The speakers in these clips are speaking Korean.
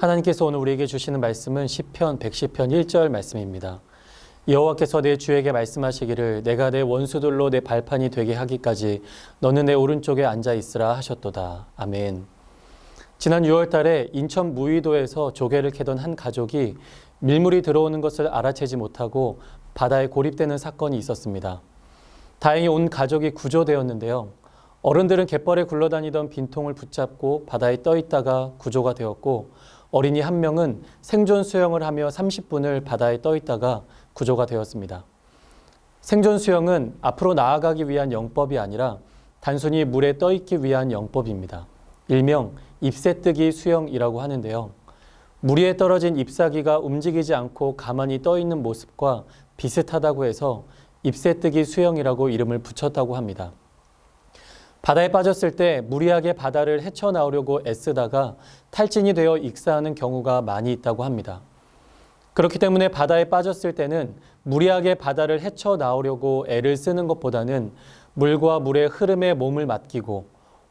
하나님께서 오늘 우리에게 주시는 말씀은 시편 110편 1절 말씀입니다. 여호와께서 내 주에게 말씀하시기를 내가 내 원수들로 내 발판이 되게 하기까지 너는 내 오른쪽에 앉아 있으라 하셨도다. 아멘. 지난 6월 달에 인천 무의도에서 조개를 캐던 한 가족이 밀물이 들어오는 것을 알아채지 못하고 바다에 고립되는 사건이 있었습니다. 다행히 온 가족이 구조되었는데요. 어른들은 갯벌에 굴러다니던 빈통을 붙잡고 바다에 떠 있다가 구조가 되었고, 어린이 한 명은 생존 수영을 하며 30분을 바다에 떠 있다가 구조가 되었습니다. 생존 수영은 앞으로 나아가기 위한 영법이 아니라 단순히 물에 떠 있기 위한 영법입니다. 일명 잎새뜨기 수영이라고 하는데요. 물 위에 떨어진 잎사귀가 움직이지 않고 가만히 떠 있는 모습과 비슷하다고 해서 잎새뜨기 수영이라고 이름을 붙였다고 합니다. 바다에 빠졌을 때 무리하게 바다를 헤쳐나오려고 애쓰다가 탈진이 되어 익사하는 경우가 많이 있다고 합니다. 그렇기 때문에 바다에 빠졌을 때는 무리하게 바다를 헤쳐나오려고 애를 쓰는 것보다는 물과 물의 흐름에 몸을 맡기고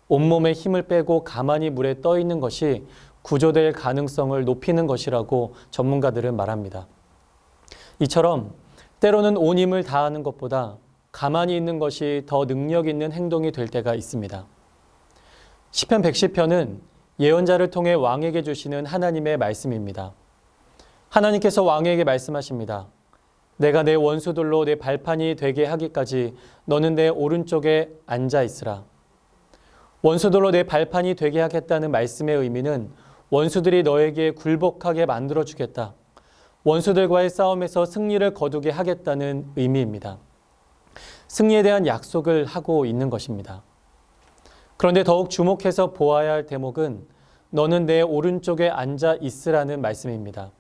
온몸에 힘을 빼고 가만히 물에 떠 있는 것이 구조될 가능성을 높이는 것이라고 전문가들은 말합니다. 이처럼 때로는 온 힘을 다하는 것보다 가만히 있는 것이 더 능력 있는 행동이 될 때가 있습니다. 시편 110편은 예언자를 통해 왕에게 주시는 하나님의 말씀입니다. 하나님께서 왕에게 말씀하십니다. 내가 내 원수들로 내 발판이 되게 하기까지 너는 내 오른쪽에 앉아 있으라. 원수들로 내 발판이 되게 하겠다는 말씀의 의미는 원수들이 너에게 굴복하게 만들어주겠다. 원수들과의 싸움에서 승리를 거두게 하겠다는 의미입니다. 승리에 대한 약속을 하고 있는 것입니다. 그런데 더욱 주목해서 보아야 할 대목은 너는 내 오른쪽에 앉아 있으라는 말씀입니다.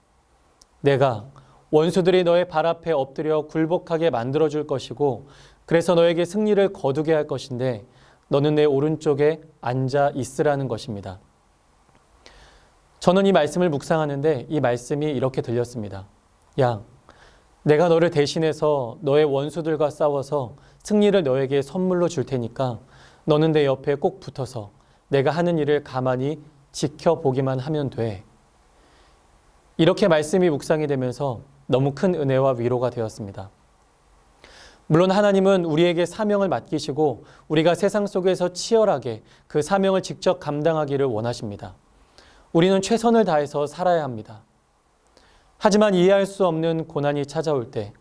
내가 원수들이 너의 발 앞에 엎드려 굴복하게 만들어줄 것이고 그래서 너에게 승리를 거두게 할 것인데 너는 내 오른쪽에 앉아 있으라는 것입니다. 저는 이 말씀을 묵상하는데 이 말씀이 이렇게 들렸습니다. 야, 내가 너를 대신해서 너의 원수들과 싸워서 승리를 너에게 선물로 줄 테니까 너는 내 옆에 꼭 붙어서 내가 하는 일을 가만히 지켜보기만 하면 돼. 이렇게 말씀이 묵상이 되면서 너무 큰 은혜와 위로가 되었습니다. 물론 하나님은 우리에게 사명을 맡기시고 우리가 세상 속에서 치열하게 그 사명을 직접 감당하기를 원하십니다. 우리는 최선을 다해서 살아야 합니다. 하지만 이해할 수 없는 고난이 찾아올 때,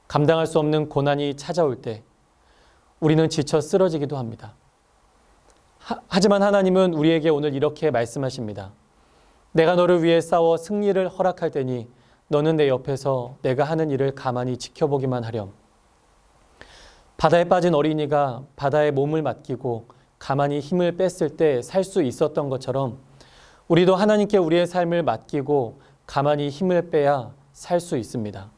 감당할 수 없는 고난이 찾아올 때 우리는 지쳐 쓰러지기도 합니다. 하지만 하나님은 우리에게 오늘 이렇게 말씀하십니다. 내가 너를 위해 싸워 승리를 허락할 테니 너는 내 옆에서 내가 하는 일을 가만히 지켜보기만 하렴. 바다에 빠진 어린이가 바다에 몸을 맡기고 가만히 힘을 뺐을 때 살 수 있었던 것처럼 우리도 하나님께 우리의 삶을 맡기고 가만히 힘을 빼야 살 수 있습니다.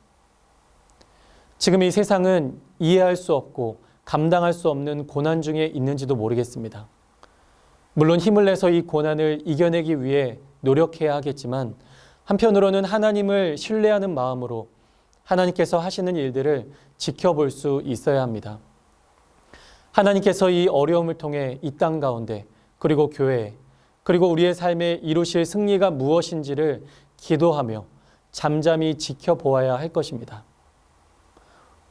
지금 이 세상은 이해할 수 없고 감당할 수 없는 고난 중에 있는지도 모르겠습니다. 물론 힘을 내서 이 고난을 이겨내기 위해 노력해야 하겠지만 한편으로는 하나님을 신뢰하는 마음으로 하나님께서 하시는 일들을 지켜볼 수 있어야 합니다. 하나님께서 이 어려움을 통해 이 땅 가운데 그리고 교회 그리고 우리의 삶에 이루실 승리가 무엇인지를 기도하며 잠잠히 지켜보아야 할 것입니다.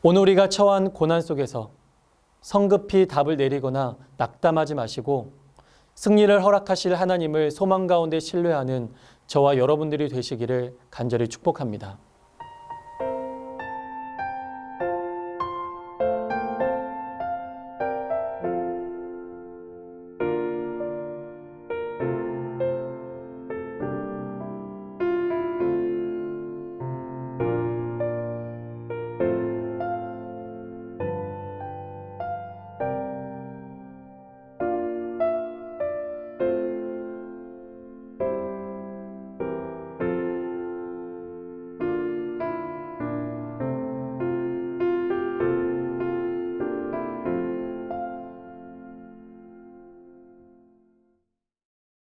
오늘 우리가 처한 고난 속에서 성급히 답을 내리거나 낙담하지 마시고 승리를 허락하실 하나님을 소망 가운데 신뢰하는 저와 여러분들이 되시기를 간절히 축복합니다.